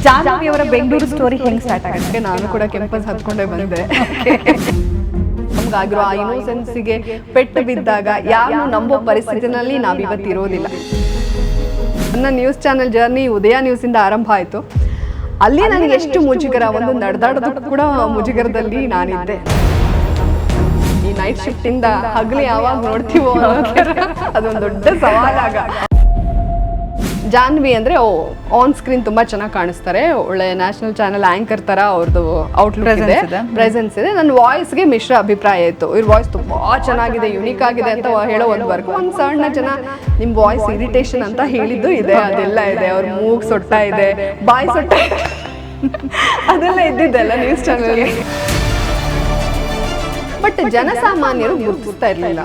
ಜಾಹ್ನವಿ ಅವರ ಬೆಂಗಳೂರು ಸ್ಟೋರಿ ಹೆಂಗ್ ಸ್ಟಾರ್ಟ್ ಆಗುತ್ತೆ? ನಾನು ಕೂಡ ಕ್ಯಾಂಪಸ್ ಹತ್ಕೊಂಡೇ ಬಂದೆ. ನಮ್ಗಾಗಿರೋ ಆ ಇನ್ನೋಸೆನ್ಸ್ಗೆ ಪೆಟ್ಟು ಬಿದ್ದಾಗ ಯಾರನ್ನು ನಂಬೋ ಪರಿಸ್ಥಿತಿನಲ್ಲಿ ನಾವಿವತ್ತು ಇರೋದಿಲ್ಲ. ನನ್ನ ನ್ಯೂಸ್ ಚಾನೆಲ್ ಜರ್ನಿ ಉದಯ ನ್ಯೂಸ್ ಇಂದ ಆರಂಭ ಆಯಿತು. ಅಲ್ಲಿ ನನಗೆ ಎಷ್ಟು ಮುಜುಗರ, ಒಂದು ನಡೆದಾಡೋದಕ್ಕೂ ಕೂಡ ಮುಜುಗರದಲ್ಲಿ ನಾನಿದ್ದೆ. ಈ ನೈಟ್ ಶಿಫ್ಟ್ ಇಂದ ಹಗಲು ಯಾವಾಗ ನೋಡ್ತೀವೋ ಅದೊಂದು ದೊಡ್ಡ ಸವಾಲಾಗ. ಜಾಹ್ನವಿ ಅಂದ್ರೆ ಆನ್ ಸ್ಕ್ರೀನ್ ತುಂಬಾ ಚೆನ್ನಾಗಿ ಕಾಣಿಸ್ತಾರೆ, ಒಳ್ಳೆ ನ್ಯಾಷನಲ್ ಚಾನೆಲ್ ಆಂಕರ್ ತರ ಅವ್ರದ್ದು ಔಟ್ಲುಕ್ ಇದೆ, ಪ್ರೆಸೆನ್ಸ್ ಇದೆ. ನನ್ನ ವಾಯ್ಸ್ಗೆ ಮಿಶ್ರ ಅಭಿಪ್ರಾಯ ಇತ್ತು. ಇವ್ರ ವಾಯ್ಸ್ ತುಂಬಾ ಚೆನ್ನಾಗಿದೆ, ಯುನಿಕ್ ಆಗಿದೆ ಅಂತ ಹೇಳೋ ಒಂದ್ವರೆಗೂ ಒಂದ್ ಸಣ್ಣ ಜನ ನಿಮ್ ವಾಯ್ಸ್ ಇರಿಟೇಷನ್ ಅಂತ ಹೇಳಿದ್ದು ಇದೆ, ಅದೆಲ್ಲ ಇದೆ. ಅವ್ರ ಮೂಗ್ ಸೊಟ್ಟ ಇದೆ, ಬಾಯಿ ಸೊಟ್ಟ ಅದೆಲ್ಲ ಇದ್ದಿದ್ದೆಲ್ಲ ನ್ಯೂಸ್ ಚಾನೆಲ್. ಬಟ್ ಜನಸಾಮಾನ್ಯರು ಗುರುತಿಸ್ತಾ ಇರ್ಲಿಲ್ಲ.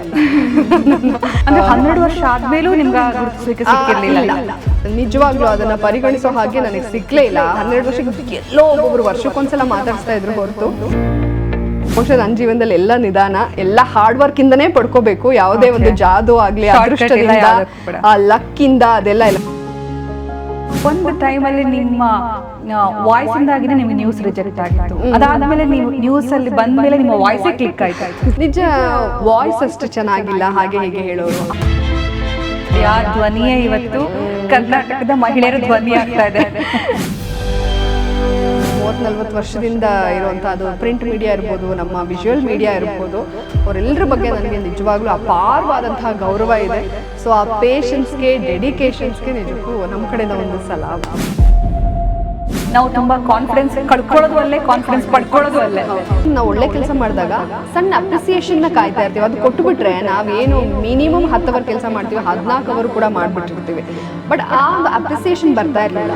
ಅಂದ್ರೆ 12 ವರ್ಷ ಆದ್ಮೇಲೂ ನಿಮ್ಗೆ ಗುರುತಿಸಲಿಕ್ಕೆ ಸಿಕ್ಕಿರ್ಲಿಲ್ಲ. ನಿಜವಾಗ್ಲೂ ಅದನ್ನ ಪರಿಗಣಿಸೋ ಹಾಗೆ ನನಗೆ ಸಿಕ್ಲೇ ಇಲ್ಲ. 12 ವರ್ಷಕ್ಕೆ ಎಲ್ಲೋ ಒಬ್ಬೊಬ್ರು ವರ್ಷಕ್ಕೊಂದ್ಸಲ ಮಾತಾಡ್ಸ್ತಾ ಇದ್ರು ಹೊರತು ಬಹುಶಃ ನನ್ನ ಜೀವನದಲ್ಲಿ ಎಲ್ಲ ನಿಧಾನ, ಎಲ್ಲ ಹಾರ್ಡ್ ವರ್ಕ್ ಇಂದನೇ ಪಡ್ಕೋಬೇಕು. ಯಾವುದೇ ಒಂದು ಜಾದು ಆಗ್ಲಿ, ಅದೃಷ್ಟದಿಂದ, ಲಕ್ ಇಂದ ಅದೆಲ್ಲ ಇಲ್ಲ. ಒಂದು ಟೈಮಲ್ಲಿ ನಿಮ್ಮ ವಾಯ್ಸ್ ಇಂದಾಗಿನೇ ನಿಮ್ಗೆ ನ್ಯೂಸ್ ರಿಜೆಕ್ಟ್ ಆಗಿತ್ತು. ಅದಾದ್ಮೇಲೆ ನೀವು ನ್ಯೂಸ್ ಅಲ್ಲಿ ಬಂದ್ಮೇಲೆ ನಿಮ್ಮ ವಾಯ್ಸೇ ಕ್ಲಿಕ್ ಆಯ್ತು. ನಿಜ, ವಾಯ್ಸ್ ಅಷ್ಟು ಚೆನ್ನಾಗಿಲ್ಲ ಹಾಗೆ ಹೀಗೆ ಹೇಳೋರು. ಆ ಧ್ವನಿಯೇ ಇವತ್ತು ಕರ್ನಾಟಕದ ಮಹಿಳೆಯರ ಧ್ವನಿ ಆಗ್ತಾ ಇದೆ. 30-40 ವರ್ಷದಿಂದ ಇರುವಂತ ಅದು ಪ್ರಿಂಟ್ ಮೀಡಿಯಾ ಇರ್ಬೋದು, ನಮ್ಮ ವಿಜುವಲ್ ಮೀಡಿಯಾ ಇರ್ಬೋದು, ಅವರೆಲ್ಲರ ಬಗ್ಗೆ ನನಗೆ ನಿಜವಾಗ್ಲೂ ಅಪಾರವಾದಂತಹ ಗೌರವ ಇದೆ. ಸೊ ಆ ಪೇಷನ್ಸ್ಗೆ, ಡೆಡಿಕೇಶನ್ಸ್ಗೆ ನಿಜಕ್ಕೂ ನಮ್ಮ ಕಡೆಯಿಂದ ಒಂದು ಸಲಾಮ್. ನಾವು ತುಂಬಾ ಕಾನ್ಫಿಡೆನ್ಸ್ ಕಳ್ಕೊಳ್ಳೋದು ಅಲ್ಲೇ, ಕಾನ್ಫಿಡೆನ್ಸ್ ಪಡ್ಕೊಳ್ಳೋದು ಅಲ್ಲೇ. ನಾವು ಒಳ್ಳೆ ಕೆಲಸ ಮಾಡಿದಾಗ ಸಣ್ಣ ಅಪ್ರಿಸಿಯೇಷನ್ ನ ಕಾಯ್ತಾ ಇರ್ತೀವಿ. ಅದು ಕೊಟ್ಟು ಬಿಟ್ರೆ ನಾವೇನು ಮಿನಿಮಮ್ 10 ಅವರ್ ಕೆಲಸ ಮಾಡ್ತೀವಿ, 14 ಅವರು ಕೂಡ ಮಾಡ್ಬಿಟ್ಟಿರ್ತೀವಿ. ಬಟ್ ಆ ಅಪ್ರಿಸಿಯೇಷನ್ ಬರ್ತಾ ಇರಲಿಲ್ಲ.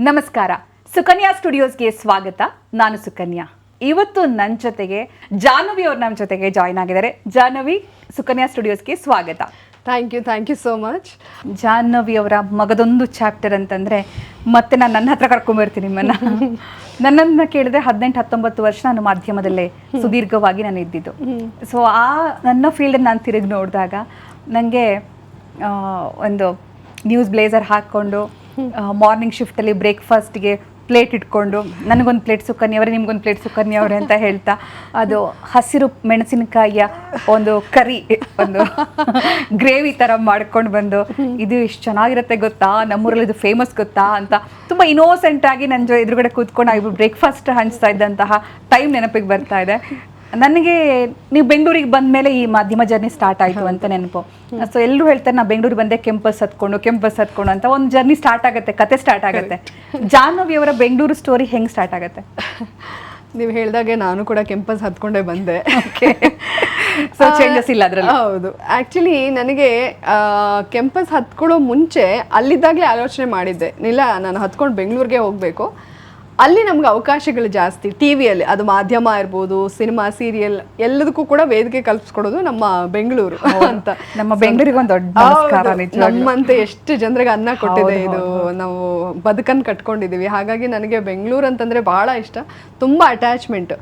ನಮಸ್ಕಾರ, ಸುಕನ್ಯಾ ಸ್ಟುಡಿಯೋಸ್ಗೆ ಸ್ವಾಗತ. ನಾನು ಸುಕನ್ಯಾ. ಇವತ್ತು ನನ್ನ ಜೊತೆಗೆ ಜಾಹ್ನವಿ ಅವ್ರು ನಮ್ಮ ಜೊತೆಗೆ ಜಾಯ್ನ್ ಆಗಿದ್ದಾರೆ. ಜಾಹ್ನವಿ, ಸುಕನ್ಯಾ ಸ್ಟುಡಿಯೋಸ್ಗೆ ಸ್ವಾಗತ. Thank you so much. Jahnavi ಅವರ ಮಗದೊಂದು ಚಾಪ್ಟರ್ ಅಂತಂದರೆ ಮತ್ತೆ ನಾನು ನನ್ನ ಹತ್ರ ಕರ್ಕೊಂಡ್ಬರ್ತೀನಿ ನಿಮ್ಮನ್ನು. ನನ್ನನ್ನು ಕೇಳಿದ್ರೆ 18-19 ವರ್ಷ ನಾನು ಮಾಧ್ಯಮದಲ್ಲೇ ಸುದೀರ್ಘವಾಗಿ ನಾನು ಇದ್ದಿದ್ದು. ಸೊ ಆ ನನ್ನ ಫೀಲ್ಡನ್ನು ನಾನು ತಿರುಗಿ ನೋಡಿದಾಗ ನನಗೆ ಒಂದು ನ್ಯೂಸ್ ಬ್ಲೇಸರ್ ಹಾಕ್ಕೊಂಡು ಮಾರ್ನಿಂಗ್ ಶಿಫ್ಟಲ್ಲಿ ಬ್ರೇಕ್ಫಾಸ್ಟ್ಗೆ ಪ್ಲೇಟ್ ಇಟ್ಕೊಂಡು ನನಗೊಂದು ಪ್ಲೇಟ್ ಸುಕನ್ಯವರೇ, ನಿಮ್ಗೊಂದು ಪ್ಲೇಟ್ ಸುಕನ್ಯವರೇ ಅಂತ ಹೇಳ್ತಾ, ಅದು ಹಸಿರು ಮೆಣಸಿನಕಾಯಿಯ ಒಂದು ಕರಿ, ಒಂದು ಗ್ರೇವಿ ಥರ ಮಾಡ್ಕೊಂಡು ಬಂದು, ಇದು ಎಷ್ಟು ಚೆನ್ನಾಗಿರುತ್ತೆ ಗೊತ್ತಾ, ನಮ್ಮೂರಲ್ಲಿ ಇದು ಫೇಮಸ್ ಗೊತ್ತಾ ಅಂತ ತುಂಬ ಇನ್ನೋಸೆಂಟಾಗಿ ನನ್ನ ಎದುರುಗಡೆ ಕೂತ್ಕೊಂಡು ಇಬ್ಬರು ಬ್ರೇಕ್ಫಾಸ್ಟ್ ಹಂಚ್ತಾ ಇದ್ದಂತಹ ಟೈಮ್ ನೆನಪಿಗೆ ಬರ್ತಾ ಇದೆ ನನಗೆ. ನೀವು ಬೆಂಗಳೂರಿಗೆ ಬಂದ ಮೇಲೆ ಈ ಮಾಧ್ಯಮ ಜರ್ನಿ ಸ್ಟಾರ್ಟ್ ಆಯಿತು ಅಂತ ನೆನಪು. ಸೊ ಎಲ್ಲರೂ ಹೇಳ್ತಾರೆ, ನಾ ಬೆಂಗಳೂರಿಗೆ ಬಂದೆ ಕ್ಯಾಂಪಸ್ ಹತ್ಕೊಂಡು ಅಂತ ಒಂದು ಜರ್ನಿ ಸ್ಟಾರ್ಟ್ ಆಗುತ್ತೆ, ಕತೆ ಸ್ಟಾರ್ಟ್ ಆಗುತ್ತೆ. ಜಾಹ್ನವಿ ಅವರ ಬೆಂಗಳೂರು ಸ್ಟೋರಿ ಹೆಂಗೆ ಸ್ಟಾರ್ಟ್ ಆಗುತ್ತೆ? ನೀವು ಹೇಳಿದಾಗೆ ನಾನು ಕೂಡ ಕ್ಯಾಂಪಸ್ ಹತ್ಕೊಂಡೇ ಬಂದೆ. ಸೊ ಚೇಂಜಸ್ ಇಲ್ಲ ಅದರಲ್ಲಿ? ಹೌದು. ಆ್ಯಕ್ಚುಲಿ ನನಗೆ ಕ್ಯಾಂಪಸ್ ಹತ್ಕೊಳ್ಳೋ ಮುಂಚೆ ಅಲ್ಲಿದ್ದಾಗಲೇ ಆಲೋಚನೆ ಮಾಡಿದ್ದೆ, ಇಲ್ಲ ನಾನು ಹತ್ಕೊಂಡು ಬೆಂಗಳೂರಿಗೆ ಹೋಗಬೇಕು, ಅಲ್ಲಿ ನಮ್ಗೆ ಅವಕಾಶಗಳು ಜಾಸ್ತಿ. ಟಿ ವಿಯಲ್ಲಿ ಅದು ಮಾಧ್ಯಮ ಇರ್ಬೋದು, ಸಿನಿಮಾ, ಸೀರಿಯಲ್ ಎಲ್ಲದಕ್ಕೂ ಕೂಡ ವೇದಿಕೆ ಕಲ್ಪಿಸ್ಕೊಡೋದು ನಮ್ಮ ಬೆಂಗಳೂರು ಅಂತ. ನಮ್ಮ ಬೆಂಗಳೂರಿಗೆ ಒಂದು ದೊಡ್ಡ ನಮಸ್ಕಾರ. ನಮ್ಮಂತೆ ಎಷ್ಟು ಜನರಿಗೆ ಅನ್ನ ಕೊಟ್ಟಿದೆ ಇದು, ನಾವು ಬದುಕನ್ನು ಕಟ್ಕೊಂಡಿದ್ದೀವಿ. ಹಾಗಾಗಿ ನನಗೆ ಬೆಂಗಳೂರು ಅಂತಂದರೆ ಬಹಳ ಇಷ್ಟ, ತುಂಬ ಅಟ್ಯಾಚ್ಮೆಂಟ್.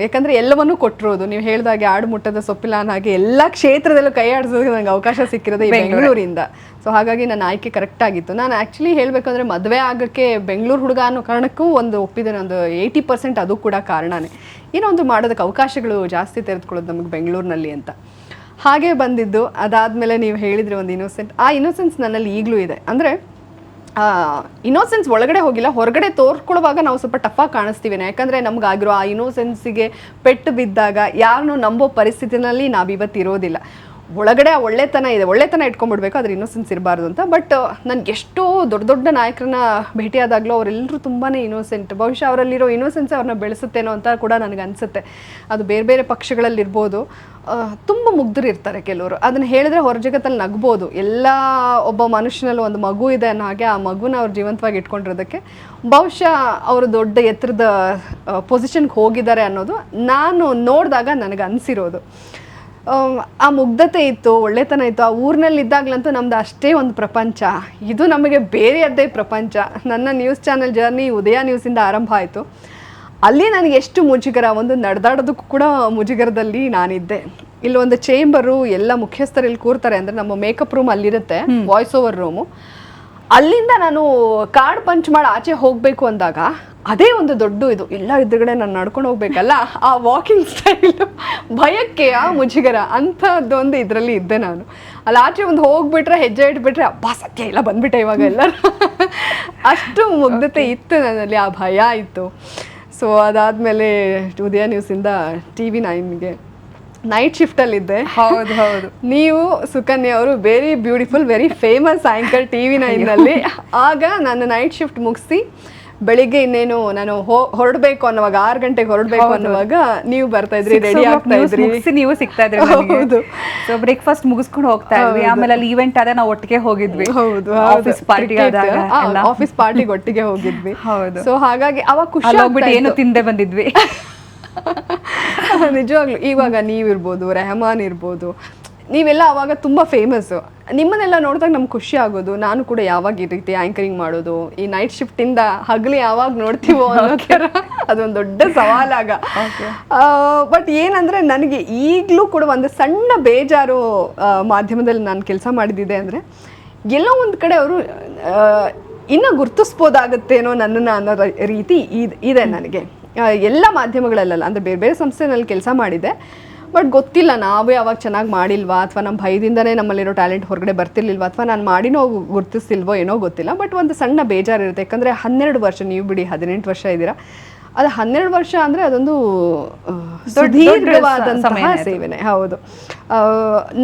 ಯಾಕಂದರೆ ಎಲ್ಲವನ್ನೂ ಕೊಟ್ಟಿರೋದು, ನೀವು ಹೇಳಿದಾಗೆ ಆಡು ಮುಟ್ಟದ ಸೊಪ್ಪಿಲ್ಲ ಅನ್ನೋ ಹಾಗೆ ಎಲ್ಲ ಕ್ಷೇತ್ರದಲ್ಲೂ ಕೈ ಆಡಿಸೋದಕ್ಕೆ ನನಗೆ ಅವಕಾಶ ಸಿಕ್ಕಿರೋದು ಈ ಬೆಂಗಳೂರಿಂದ. ಸೊ ಹಾಗಾಗಿ ನನ್ನ ಆಯ್ಕೆ ಕರೆಕ್ಟ್ ಆಗಿತ್ತು. ನಾನು ಆ್ಯಕ್ಚುಲಿ ಹೇಳಬೇಕಂದ್ರೆ ಮದುವೆ ಆಗೋಕ್ಕೆ ಬೆಂಗಳೂರು ಹುಡುಗ ಅನ್ನೋ ಕಾರಣಕ್ಕೂ ಒಂದು ಒಪ್ಪಿದ್ದೇನೆ, ಒಂದು 80% ಅದು ಕೂಡ ಕಾರಣನೇ. ಏನೋ ಒಂದು ಮಾಡೋದಕ್ಕೆ ಅವಕಾಶಗಳು ಜಾಸ್ತಿ ತೆರೆದುಕೊಳ್ಳೋದು ನಮಗೆ ಬೆಂಗಳೂರಿನಲ್ಲಿ ಅಂತ ಹಾಗೆ ಬಂದಿದ್ದು. ಅದಾದಮೇಲೆ ನೀವು ಹೇಳಿದ್ರಿ ಒಂದು ಇನ್ನೋಸೆಂಟ್, ಆ ಇನ್ನೋಸೆನ್ಸ್ ನನ್ನಲ್ಲಿ ಈಗಲೂ ಇದೆ. ಅಂದರೆ ಇನ್ನೋಸೆನ್ಸ್ ಒಳಗಡೆ ಹೋಗಿಲ್ಲ, ಹೊರಗಡೆ ತೋರ್ಕೊಳ್ಳುವಾಗ ನಾವು ಸ್ವಲ್ಪ ಟಫಾಗಿ ಕಾಣಿಸ್ತೀವಿ. ಯಾಕಂದರೆ ನಮಗಾಗಿರೋ ಆ ಇನ್ನೋಸೆನ್ಸಿಗೆ ಪೆಟ್ಟು ಬಿದ್ದಾಗ ಯಾರನ್ನೂ ನಂಬೋ ಪರಿಸ್ಥಿತಿನಲ್ಲಿ ನಾವಿವತ್ತು ಇರೋದಿಲ್ಲ. ಒಳಗಡೆ ಆ ಒಳ್ಳೆತನ ಇದೆ, ಒಳ್ಳೆತನ ಇಟ್ಕೊಂಡ್ಬಿಡ್ಬೇಕು, ಅದ್ರ ಇನ್ನೋಸೆನ್ಸ್ ಇರಬಾರ್ದು ಅಂತ. ಬಟ್ ನನಗೆ ಎಷ್ಟೋ ದೊಡ್ಡ ದೊಡ್ಡ ನಾಯಕರನ್ನ ಭೇಟಿಯಾದಾಗಲೂ ಅವರೆಲ್ಲರೂ ತುಂಬಾ ಇನ್ನೋಸೆಂಟ್. ಬಹುಶಃ ಅವರಲ್ಲಿರೋ ಇನ್ನೋಸೆನ್ಸ್ ಅವ್ರನ್ನ ಬೆಳೆಸುತ್ತೇನೋ ಅಂತ ಕೂಡ ನನಗೆ ಅನಿಸುತ್ತೆ. ಅದು ಬೇರೆ ಬೇರೆ ಪಕ್ಷಗಳಲ್ಲಿರ್ಬೋದು, ತುಂಬ ಮುಗ್ಧರಿರ್ತಾರೆ ಕೆಲವರು. ಅದನ್ನು ಹೇಳಿದ್ರೆ ಹೊರ ಜಗತ್ತಲ್ಲಿ ನಗ್ಬೋದು. ಎಲ್ಲ ಒಬ್ಬ ಮನುಷ್ಯನಲ್ಲಿ ಒಂದು ಮಗು ಇದೆ ಅನ್ನೋ ಹಾಗೆ ಆ ಮಗುನ ಅವ್ರು ಜೀವಂತವಾಗಿ ಇಟ್ಕೊಂಡಿರೋದಕ್ಕೆ ಬಹುಶಃ ಅವರು ದೊಡ್ಡ ಎತ್ತರದ ಪೊಸಿಷನ್ಗೆ ಹೋಗಿದ್ದಾರೆ ಅನ್ನೋದು ನಾನು ನೋಡಿದಾಗ ನನಗೆ ಅನಿಸಿರೋದು. ಆ ಮುಗ್ಧತೆ ಇತ್ತು, ಒಳ್ಳೆತನ ಇತ್ತು. ಆ ಊರಿನಲ್ಲಿದ್ದಾಗಲಂತೂ ನಮ್ದು ಅಷ್ಟೇ ಒಂದು ಪ್ರಪಂಚ, ಇದು ನಮಗೆ ಬೇರೆಯದ್ದೇ ಪ್ರಪಂಚ. ನನ್ನ ನ್ಯೂಸ್ ಚಾನೆಲ್ ಜರ್ನಿ ಉದಯ ನ್ಯೂಸಿಂದ ಆರಂಭ ಆಯಿತು. ಅಲ್ಲಿ ನನಗೆ ಎಷ್ಟು ಮುಜುಗರ, ಒಂದು ನಡೆದಾಡೋದಕ್ಕೂ ಕೂಡ ಮುಜುಗರದಲ್ಲಿ ನಾನಿದ್ದೆ. ಇಲ್ಲೊಂದು ಚೇಂಬರು, ಎಲ್ಲ ಮುಖ್ಯಸ್ಥರು ಇಲ್ಲಿ ಕೂರ್ತಾರೆ ಅಂದರೆ ನಮ್ಮ ಮೇಕಪ್ ರೂಮ್ ಅಲ್ಲಿರುತ್ತೆ, ವಾಯ್ಸ್ ಓವರ್ ರೂಮು. ಅಲ್ಲಿಂದ ನಾನು ಕಾರ್ಡ್ ಪಂಚ್ ಮಾಡಿ ಆಚೆ ಹೋಗಬೇಕು ಅಂದಾಗ ಅದೇ ಒಂದು ದೊಡ್ಡ ಇದು, ಎಲ್ಲ ಎದುರುಗಡೆ ನಾನು ನಡ್ಕೊಂಡು ಹೋಗ್ಬೇಕಲ್ಲ, ಆ ವಾಕಿಂಗ್ ಸ್ಟೈಲು, ಭಯಕ್ಕೆ ಆ ಮುಜುಗರ ಅಂಥದ್ದೊಂದು ಇದರಲ್ಲಿ ಇದ್ದೆ ನಾನು. ಅಲ್ಲಿ ಆಚೆ ಒಂದು ಹೋಗ್ಬಿಟ್ರೆ, ಹೆಜ್ಜೆ ಇಟ್ಬಿಟ್ರೆ ಅಬ್ಬಾ ಸತ್ಯ ಇಲ್ಲ ಬಂದ್ಬಿಟ್ಟೆ ಇವಾಗ ಎಲ್ಲ ಅಷ್ಟು ಮುಗ್ಧತೆ ಇತ್ತು ನನ್ನಲ್ಲಿ, ಆ ಭಯ ಇತ್ತು. ಸೊ ಅದಾದಮೇಲೆ ಉದಯ ನ್ಯೂಸಿಂದ TV9ಗೆ ನೈಟ್ ಶಿಫ್ಟಲ್ಲಿದ್ದೆ. ಹೌದು ಹೌದು. ನೀವು ಸುಕನ್ಯಾ ಅವರು very beautiful, very famous anchor TV9ನಲ್ಲಿ. ಆಗ ನಾನು ನೈಟ್ ಶಿಫ್ಟ್ ಮುಗಿಸಿ ಬೆಳಿಗ್ಗೆ ಇನ್ನೇನು ನಾನು ಹೊರಡಬೇಕು ಅನ್ನುವಾಗ, 6 ಗಂಟೆಗೆ ಹೊರಡಬೇಕು ಅನ್ನುವಾಗ ನೀವು ಬರ್ತಾ ಇದ್ರಿ, ರೆಡಿ ಆಗ್ತಾ ಇದ್ರಿ, ನೀವು ಸಿಗ್ತಾ ಇದ್ರಿ. ಹೌದು. ಸೊ ಬ್ರೇಕ್ಫಾಸ್ಟ್ ಮುಗಿಸ್ಕೊಂಡು ಹೋಗ್ತಾ ಇದ್ವಿ. ಆಮೇಲೆ ಅಲ್ಲಿ ಈವೆಂಟ್ ಆದ ನಾವು ಒಟ್ಟಿಗೆ ಹೋಗಿದ್ವಿ. ಹೌದು, ಆಫೀಸ್ ಪಾರ್ಟಿ ಆದಾಗ ಆಫೀಸ್ ಪಾರ್ಟಿಗೆ ಒಟ್ಟಿಗೆ ಹೋಗಿದ್ವಿ. ಹೌದು. ಸೊ ಹಾಗಾಗಿ ಅವಾಗ ಖುಷಿ ಆಗ್ಬಿಟ್ಟು ಏನು ತಿಂದೆ ಬಂದಿದ್ವಿ. ನಿಜವಾಗ್ಲು ಇವಾಗ ನೀವಿರ್ಬೋದು, ರೆಹಮಾನ್ ಇರ್ಬೋದು, ನೀವೆಲ್ಲ ಅವಾಗ ತುಂಬ ಫೇಮಸ್ಸು. ನಿಮ್ಮನ್ನೆಲ್ಲ ನೋಡಿದಾಗ ನಮ್ಗೆ ಖುಷಿ ಆಗೋದು, ನಾನು ಕೂಡ ಯಾವಾಗ ಈ ರೀತಿ ಆ್ಯಂಕರಿಂಗ್ ಮಾಡೋದು, ಈ ನೈಟ್ ಶಿಫ್ಟಿಂದ ಹಗಲು ಯಾವಾಗ ನೋಡ್ತೀವೋ ಅನ್ನೋ ಥರ ಅದೊಂದು ದೊಡ್ಡ ಸವಾಲಾಗ. ಬಟ್ ಏನಂದರೆ ನನಗೆ ಈಗಲೂ ಕೂಡ ಒಂದು ಸಣ್ಣ ಬೇಜಾರು ಮಾಧ್ಯಮದಲ್ಲಿ ನಾನು ಕೆಲಸ ಮಾಡಿದ್ದಿದೆ ಅಂದರೆ, ಎಲ್ಲೋ ಒಂದು ಕಡೆ ಅವರು ಇನ್ನೂ ಗುರ್ತಿಸ್ಬೋದಾಗತ್ತೇನೋ ನನ್ನನ್ನು ಅನ್ನೋ ರೀತಿ ಇದೆ ನನಗೆ. ಎಲ್ಲ ಮಾಧ್ಯಮಗಳಲ್ಲ, ಅಂದರೆ ಬೇರೆ ಬೇರೆ ಸಂಸ್ಥೆನಲ್ಲಿ ಕೆಲಸ ಮಾಡಿದ್ದೆ. ಬಟ್ ಗೊತ್ತಿಲ್ಲ ನಾವೇ ಅವಾಗ ಚೆನ್ನಾಗಿ ಮಾಡಿಲ್ವಾ, ಅಥವಾ ನಮ್ಮ ಭಯದಿಂದನೇ ನಮ್ಮಲ್ಲಿರೋ ಟ್ಯಾಲೆಂಟ್ ಹೊರಗಡೆ ಬರ್ತಿರ್ಲಿಲ್ವಾ, ಅಥವಾ ನಾನು ಮಾಡಿನೋ ಗುರ್ತಿಸ್ತಿಲ್ವೋ ಏನೋ ಗೊತ್ತಿಲ್ಲ. ಬಟ್ ಒಂದು ಸಣ್ಣ ಬೇಜಾರಿರುತ್ತೆ. ಯಾಕಂದರೆ 12 ವರ್ಷ, ನೀವು ಬಿಡಿ 18 ವರ್ಷ ಇದ್ದೀರಾ, ಅದು 12 ವರ್ಷ ಅಂದರೆ ಅದೊಂದು ಸುದೀರ್ಘವಾದಂತಹ ಸೇವೆನೆ. ಹೌದು.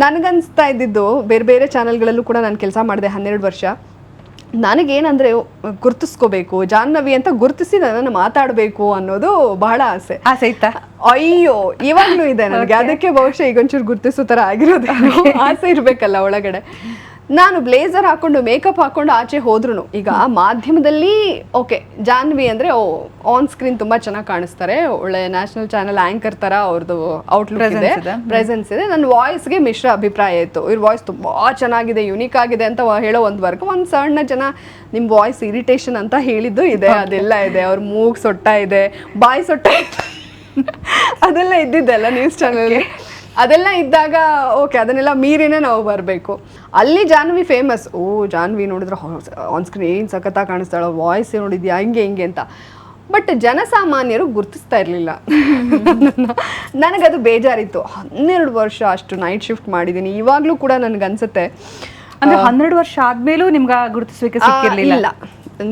ನನಗನ್ನಿಸ್ತಾ ಇದ್ದಿದ್ದು, ಬೇರೆ ಬೇರೆ ಚಾನಲ್ಗಳಲ್ಲೂ ಕೂಡ ನಾನು ಕೆಲಸ ಮಾಡಿದೆ 12 ವರ್ಷ. ನನಗೇನಂದರೆ ಗುರ್ತಿಸ್ಕೋಬೇಕು, ಜಾಹ್ನವಿ ಅಂತ ಗುರ್ತಿಸಿ ನನ್ನನ್ನು ಮಾತಾಡಬೇಕು ಅನ್ನೋದು ಬಹಳ ಆಸೆ ಇತ್ತಾ? ಅಯ್ಯೋ, ಇವಾಗಲೂ ಇದೆ ನನಗೆ. ಅದಕ್ಕೆ ಬಹುಶಃ ಈಗ ಒಂಚೂರು ಗುರ್ತಿಸೋ ಥರ ಆಗಿರೋದು. ಆಸೆ ಇರಬೇಕಲ್ಲ ಒಳಗಡೆ. ನಾನು ಬ್ಲೇಸರ್ ಹಾಕೊಂಡು, ಮೇಕಪ್ ಹಾಕೊಂಡು ಆಚೆ ಹೋದ್ರು ಈಗ ಮಾಧ್ಯಮದಲ್ಲಿ ಓಕೆ, ಜಾಹ್ನವಿ ಅಂದರೆ ಆನ್ ಸ್ಕ್ರೀನ್ ತುಂಬ ಚೆನ್ನಾಗಿ ಕಾಣಿಸ್ತಾರೆ, ಒಳ್ಳೆ ನ್ಯಾಷನಲ್ ಚಾನಲ್ ಆ್ಯಂಕರ್ ಥರ ಅವ್ರದ್ದು ಔಟ್ಲುಕ್ ಇದೆ, ಪ್ರೆಸೆನ್ಸ್ ಇದೆ. ನನ್ನ ವಾಯ್ಸ್ಗೆ ಮಿಶ್ರ ಅಭಿಪ್ರಾಯ ಇತ್ತು. ಇವ್ರ ವಾಯ್ಸ್ ತುಂಬ ಚೆನ್ನಾಗಿದೆ, ಯುನೀಕ್ ಆಗಿದೆ ಅಂತ ಹೇಳೋ ಒಂದು ವರ್ಗ, ಒಂದು ಸಣ್ಣ ಜನ ನಿಮ್ಮ ವಾಯ್ಸ್ ಇರಿಟೇಷನ್ ಅಂತ ಹೇಳಿದ್ದು ಇದೆ, ಅದೆಲ್ಲ ಇದೆ. ಅವ್ರ ಮೂಗ್ ಸೊಟ್ಟ ಇದೆ, ಬಾಯಿ ಸೊಟ್ಟ ಅದೆಲ್ಲ ಇದ್ದಿದ್ದೆಲ್ಲ ನ್ಯೂಸ್ ಚಾನಲ್ಗೆ. ಅದೆಲ್ಲ ಇದ್ದಾಗ ಓಕೆ, ಅದನ್ನೆಲ್ಲ ಮೀರಿನೇ ನಾವು ಬರಬೇಕು. ಅಲ್ಲಿ ಜಾಹ್ನವಿ ಫೇಮಸ್, ಜಾಹ್ನವಿ ನೋಡಿದ್ರೆ ಆನ್ ಸ್ಕ್ರೀನ್ ಏನು ಸಖತ್ತಾಗಿ ಕಾಣಿಸ್ತಾಳೆ, ವಾಯ್ಸ್ ನೋಡಿದ್ಯಾ ಹಿಂಗೆ ಅಂತ. ಬಟ್ ಜನಸಾಮಾನ್ಯರು ಗುರ್ತಿಸ್ತಾ ಇರಲಿಲ್ಲ. ನನಗದು ಬೇಜಾರಿತ್ತು. 12 ವರ್ಷ ಅಷ್ಟು ನೈಟ್ ಶಿಫ್ಟ್ ಮಾಡಿದ್ದೀನಿ. ಇವಾಗಲೂ ಕೂಡ ನನಗನ್ಸುತ್ತೆ, ಅಂದರೆ 12 ವರ್ಷ ಆದಮೇಲೂ ನಿಮ್ಗೆ ಗುರುತಿಸೋಕೆ ಸಿಕ್ಕಿರಲಿಲ್ಲ.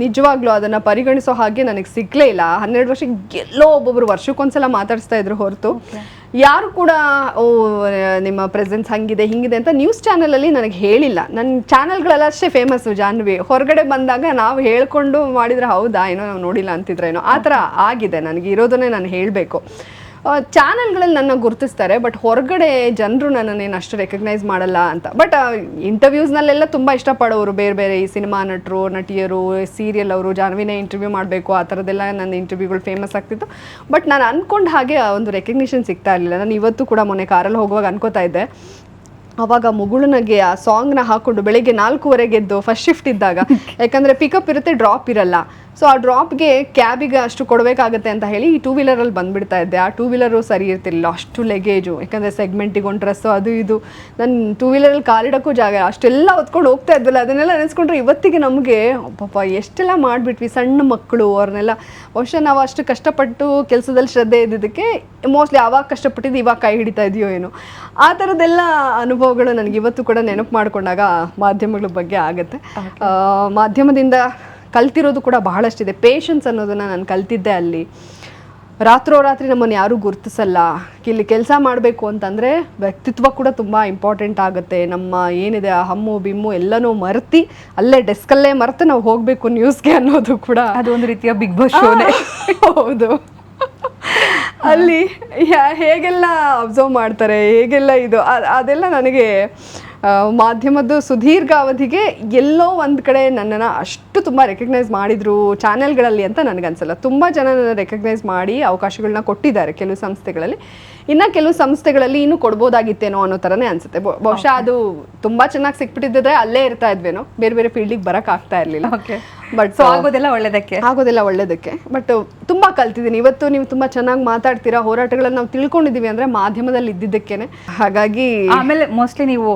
ನಿಜವಾಗ್ಲೂ ಅದನ್ನು ಪರಿಗಣಿಸೋ ಹಾಗೆ ನನಗೆ ಸಿಕ್ಕಲೇ ಇಲ್ಲ. 12 ವರ್ಷಕ್ಕೆ ಎಲ್ಲೋ ಒಬ್ಬೊಬ್ರು ವರ್ಷಕ್ಕೊಂದ್ಸಲ ಮಾತಾಡಿಸ್ತಾ ಇದ್ರು ಹೊರತು ಯಾರು ಕೂಡ ನಿಮ್ಮ ಪ್ರೆಸೆನ್ಸ್ ಹಂಗಿದೆ ಹಿಂಗಿದೆ ಅಂತ ನ್ಯೂಸ್ ಚಾನಲಲ್ಲಿ ನನಗೆ ಹೇಳಿಲ್ಲ. ನನ್ನ ಚಾನಲ್ಗಳೆಲ್ಲ ಅಷ್ಟೇ ಫೇಮಸ್ಸು ಜಾಹ್ನವಿ. ಹೊರಗಡೆ ಬಂದಾಗ ನಾವು ಹೇಳ್ಕೊಂಡು ಮಾಡಿದರೆ ಹೌದಾ ಏನೋ ನಾವು ನೋಡಿಲ್ಲ ಅಂತಿದ್ರೇನೋ, ಆ ಥರ ಆಗಿದೆ. ನನಗೆ ಇರೋದನ್ನೇ ನಾನು ಹೇಳಬೇಕು. ಚಾನಲ್ಗಳಲ್ಲಿ ನನ್ನ ಗುರುತಿಸ್ತಾರೆ, ಬಟ್ ಹೊರಗಡೆ ಜನರು ನನ್ನನ್ನೇನು ಅಷ್ಟು ರೆಕಗ್ನೈಸ್ ಮಾಡಲ್ಲ ಅಂತ. ಬಟ್ ಇಂಟರ್ವ್ಯೂಸ್ನಲ್ಲೆಲ್ಲ ತುಂಬ ಇಷ್ಟಪಡೋರು ಬೇರೆ ಬೇರೆ ಈ ಸಿನಿಮಾ ನಟರು, ನಟಿಯರು, ಸೀರಿಯಲ್ ಅವರು ಜಾಹ್ನವಿನೇ ಇಂಟರ್ವ್ಯೂ ಮಾಡಬೇಕು, ಆ ಥರದ್ದೆಲ್ಲ ನನ್ನ ಇಂಟರ್ವ್ಯೂಗಳು ಫೇಮಸ್ ಆಗ್ತಿತ್ತು. ಬಟ್ ನಾನು ಅಂದ್ಕೊಂಡು ಹಾಗೆ ಒಂದು ರೆಕಗ್ನಿಷನ್ ಸಿಗ್ತಾ ಇರಲಿಲ್ಲ. ನಾನು ಇವತ್ತು ಕೂಡ ಮೊನ್ನೆ ಕಾರಲ್ಲಿ ಹೋಗುವಾಗ ಅನ್ಕೋತಾ ಇದ್ದೆ, ಅವಾಗ ಮುಗುಳುನಗೆ ಆ ಸಾಂಗ್ನ ಹಾಕ್ಕೊಂಡು ಬೆಳಗ್ಗೆ 4:15 ಎದ್ದು ಫಸ್ಟ್ ಶಿಫ್ಟ್ ಇದ್ದಾಗ, ಯಾಕಂದರೆ ಪಿಕಪ್ ಇರುತ್ತೆ, ಡ್ರಾಪ್ ಇರಲ್ಲ. ಸೊ ಆ ಡ್ರಾಪ್ಗೆ ಕ್ಯಾಬಿಗೆ ಅಷ್ಟು ಕೊಡಬೇಕಾಗತ್ತೆ ಅಂತ ಹೇಳಿ ಈ 2 ವೀಲರಲ್ಲಿ ಬಂದುಬಿಡ್ತಾ ಇದ್ದೆ. ಆ 2 ವೀಲರು ಸರಿ ಇರ್ತಿರಲಿಲ್ಲ, ಅಷ್ಟು ಲಗೇಜು. ಯಾಕಂದರೆ ಸೆಗ್ಮೆಂಟಿಗೆ ಒಂದು ಡ್ರೆಸ್ಸು ಅದು ಇದು, ನನ್ನ 2 ವೀಲರಲ್ಲಿ ಕಾಲಿಡೋಕ್ಕೂ ಜಾಗ, ಅಷ್ಟೆಲ್ಲ ಹೊತ್ಕೊಂಡು ಹೋಗ್ತಾ ಇದ್ವಲ್ಲ. ಅದನ್ನೆಲ್ಲ ನೆನೆಸ್ಕೊಂಡ್ರೆ ಇವತ್ತಿಗೆ ನಮಗೆ ಪಾಪ ಎಷ್ಟೆಲ್ಲ ಮಾಡಿಬಿಟ್ವಿ. ಸಣ್ಣ ಮಕ್ಕಳು ಅವ್ರನ್ನೆಲ್ಲ ಬಹುಶಃ ನಾವು ಅಷ್ಟು ಕಷ್ಟಪಟ್ಟು ಕೆಲಸದಲ್ಲಿ ಶ್ರದ್ಧೆ ಇದ್ದಿದ್ದಕ್ಕೆ ಮೋಸ್ಟ್ಲಿ ಆವಾಗ ಕಷ್ಟಪಟ್ಟಿದ್ದು ಇವಾಗ ಕೈ ಹಿಡಿತಾ ಇದೆಯೋ ಏನೋ. ಆ ಥರದ್ದೆಲ್ಲ ಅನುಭವಗಳು ನನಗೆ ಇವತ್ತು ಕೂಡ ನೆನಪು ಮಾಡಿಕೊಂಡಾಗ ಮಾಧ್ಯಮಗಳ ಬಗ್ಗೆ ಆಗುತ್ತೆ. ಮಾಧ್ಯಮದಿಂದ ಕಲ್ತಿರೋದು ಕೂಡ ಬಹಳಷ್ಟಿದೆ. ಪೇಷನ್ಸ್ ಅನ್ನೋದನ್ನು ನಾನು ಕಲ್ತಿದ್ದೆ ಅಲ್ಲಿ. ರಾತ್ರೋರಾತ್ರಿ ನಮ್ಮನ್ನು ಯಾರೂ ಗುರುತಿಸಲ್ಲ. ಇಲ್ಲಿ ಕೆಲಸ ಮಾಡಬೇಕು ಅಂತಂದರೆ ವ್ಯಕ್ತಿತ್ವ ಕೂಡ ತುಂಬ ಇಂಪಾರ್ಟೆಂಟ್ ಆಗುತ್ತೆ. ನಮ್ಮ ಏನಿದೆ ಆ ಹಮ್ಮು ಬಿಮ್ಮು ಎಲ್ಲನೂ ಮರೆತಿ ಅಲ್ಲೇ ಡೆಸ್ಕಲ್ಲೇ ಮರೆತು ನಾವು ಹೋಗಬೇಕು ನ್ಯೂಸ್ಗೆ ಅನ್ನೋದು ಕೂಡ ಅದು ಒಂದು ರೀತಿಯ ಬಿಗ್ ಬಾಸ್ ಶೋನೇ. ಹೌದು. ಅಲ್ಲಿ ಹೇಗೆಲ್ಲ ಅಬ್ಸರ್ವ್ ಮಾಡ್ತಾರೆ, ಹೇಗೆಲ್ಲ ಇದು ಅದೆಲ್ಲ ನನಗೆ ಮಾಧ್ಯಮದ್ದು ಸುದೀರ್ಘ ಅವಧಿಗೆ ಎಲ್ಲೋ ಒಂದು ಕಡೆ ನನ್ನನ್ನು ಅಷ್ಟು ತುಂಬ ರೆಕಗ್ನೈಸ್ ಮಾಡಿದರು ಚಾನೆಲ್ಗಳಲ್ಲಿ ಅಂತ ನನಗನ್ಸಲ್ಲ. ತುಂಬ ಜನ ನನ್ನ ರೆಕಗ್ನೈಸ್ ಮಾಡಿ ಅವಕಾಶಗಳನ್ನ ಕೊಟ್ಟಿದ್ದಾರೆ ಕೆಲವು ಸಂಸ್ಥೆಗಳಲ್ಲಿ. ಇನ್ನು ಕೆಲವು ಸಂಸ್ಥೆಗಳಲ್ಲಿ ಇನ್ನೂ ಕೊಡ್ಬೋದಾಗಿತ್ತೇನೋ ಅನ್ನೋ ಥರನೇ ಅನ್ಸುತ್ತೆ. ಬಹುಶಃ ಅದು ತುಂಬಾ ಚೆನ್ನಾಗಿ ಸಿಕ್ಬಿಟ್ಟಿದ್ರೆ ಅಲ್ಲೇ ಇರ್ತಾ ಇದ್ವೇನೋ, ಬೇರೆ ಬೇರೆ ಫೀಲ್ಡಿಗೆ ಬರಕ್ ಆಗ್ತಾ ಇರ್ಲಿಲ್ಲ. ಬಟ್ ಆಗೋದೆಲ್ಲ ಒಳ್ಳೇದಕ್ಕೆ. ಬಟ್ ತುಂಬಾ ಕಲ್ತಿದ್ದೀನಿ. ಇವತ್ತು ನೀವು ತುಂಬಾ ಚೆನ್ನಾಗಿ ಮಾತಾಡ್ತೀರಾ, ಹೋರಾಟಗಳನ್ನ ನಾವು ತಿಳ್ಕೊಂಡಿದೀವಿ ಅಂದ್ರೆ ಮಾಧ್ಯಮದಲ್ಲಿ ಇದ್ದಿದ್ದಕ್ಕೇನೆ. ಹಾಗಾಗಿ ಆಮೇಲೆ ಮೋಸ್ಟ್ಲಿ ನೀವು